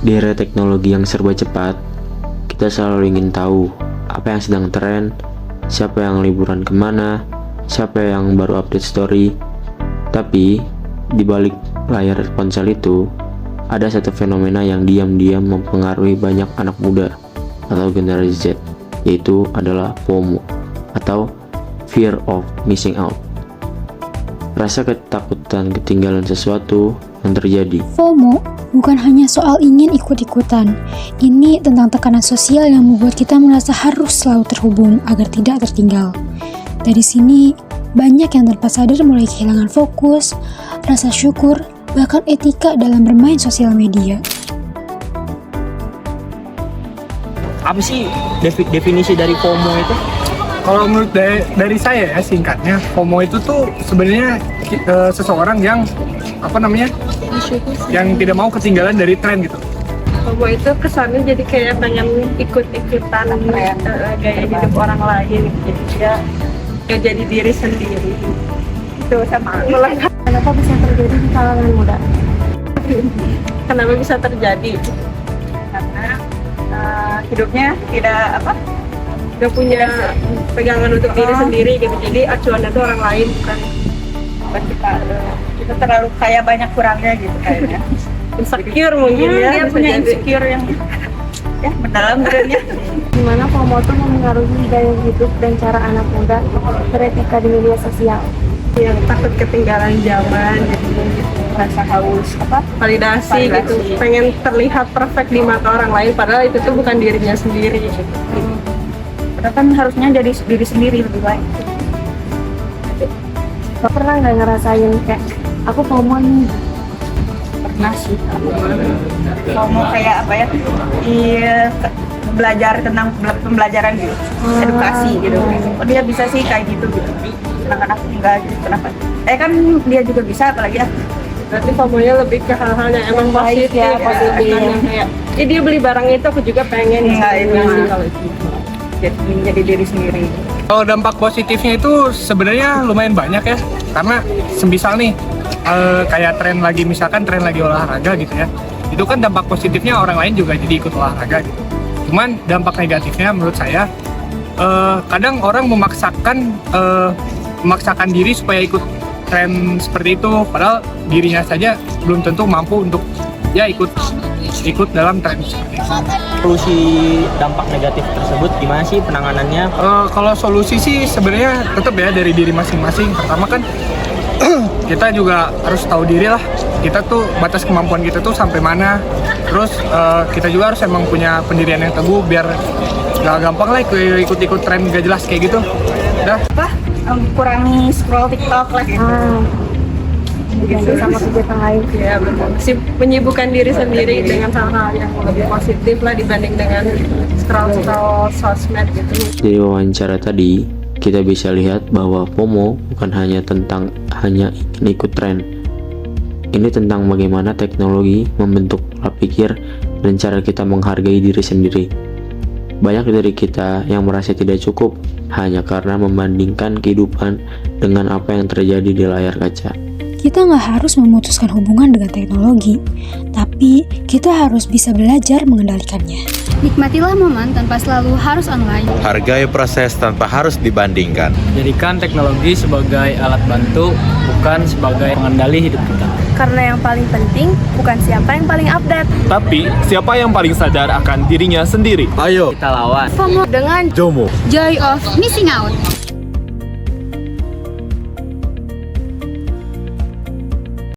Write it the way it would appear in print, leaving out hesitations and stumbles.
Di era teknologi yang serba cepat, kita selalu ingin tahu apa yang sedang tren, siapa yang liburan kemana, siapa yang baru update story. Tapi, di balik layar ponsel itu, ada satu fenomena yang diam-diam mempengaruhi banyak anak muda atau generasi Z, yaitu adalah FOMO atau Fear of Missing Out. Rasa ketakutan ketinggalan sesuatu yang terjadi. FOMO bukan hanya soal ingin ikut-ikutan. Ini tentang tekanan sosial yang membuat kita merasa harus selalu terhubung agar tidak tertinggal. Dari sini, banyak yang tanpa sadar mulai kehilangan fokus, rasa syukur, bahkan etika dalam bermain sosial media. Apa sih definisi dari FOMO itu? Kalau menurut dari saya ya, singkatnya FOMO itu tuh sebenarnya seseorang yang yang tidak mau ketinggalan dari tren gitu. FOMO itu kesannya jadi kayak pengen ikut-ikutan gaya hidup orang lain, jadi dia gak jadi diri sendiri. Itu sama. Kenapa bisa terjadi di kalangan muda? Kenapa bisa terjadi? Karena hidupnya tidak punya pegangan untuk diri sendiri gitu. Jadi acuannya itu orang lain, bukan Kita terlalu kayak banyak kurangnya gitu kayaknya. insecure mungkin ya. Dia bisa punya jadi. insecure yang mendalam sebenarnya. Gimana FOMO itu mempengaruhi gaya hidup dan cara anak muda beretika di media sosial. Yang takut ketinggalan zaman, jadi Rasa haus validasi gitu, pengen terlihat perfect di mata orang lain, padahal itu tuh bukan dirinya sendiri gitu. Padahal kan harusnya jadi diri sendiri lebih baik. Pernah nggak ngerasain kayak aku FOMO nih? Pernah sih. FOMO kayak apa ya? Belajar tentang pembelajaran gitu, edukasi gitu. Oh, dia bisa sih kayak gitu. Anak-anak enggak gitu, kenapa? Kan dia juga bisa, apalagi aku. Berarti FOMO-nya lebih ke hal-hal yang emang Baik positif ya, bukan positif. yang kayak dia beli barang itu aku juga pengen. Enggak, itu Enggak sih mah. kalau itu. Jadi diri sendiri. Kalau dampak positifnya itu sebenarnya lumayan banyak ya, karena semisal nih kayak tren lagi olahraga gitu ya, itu kan dampak positifnya orang lain juga jadi ikut olahraga gitu. Cuman dampak negatifnya menurut saya kadang orang memaksakan diri supaya ikut tren seperti itu, padahal dirinya saja belum tentu mampu untuk ya ikut dalam tren seperti itu. Solusi dampak negatif tersebut gimana sih penanganannya? Kalau solusi sih sebenarnya tetap ya dari diri masing-masing. Pertama kan kita juga harus tahu diri lah. Kita tuh batas kemampuan kita tuh sampai mana. Terus kita juga harus emang punya pendirian yang teguh biar gak gampang lah ikut-ikut tren gak jelas kayak gitu. Udah. Kurangi scroll TikTok lah gitu. Ganti sama kegiatan lain. Ya betul. Menyibukkan diri sendiri dengan hal-hal yang lebih positif lah dibanding dengan scroll sosmed gitu. Dari wawancara tadi, kita bisa lihat bahwa FOMO bukan hanya tentang ingin ikut tren. Ini tentang bagaimana teknologi membentuk pola pikir dan cara kita menghargai diri sendiri. Banyak dari kita yang merasa tidak cukup hanya karena membandingkan kehidupan dengan apa yang terjadi di layar kaca. Kita nggak harus memutuskan hubungan dengan teknologi, tapi kita harus bisa belajar mengendalikannya. Nikmatilah momen tanpa selalu harus online. Hargai proses tanpa harus dibandingkan. Jadikan teknologi sebagai alat bantu, bukan sebagai pengendali hidup kita. Karena yang paling penting bukan siapa yang paling update, Tapi siapa yang paling sadar akan dirinya sendiri? Ayo Kita lawan. FOMO dengan Jomo. Joy of missing out.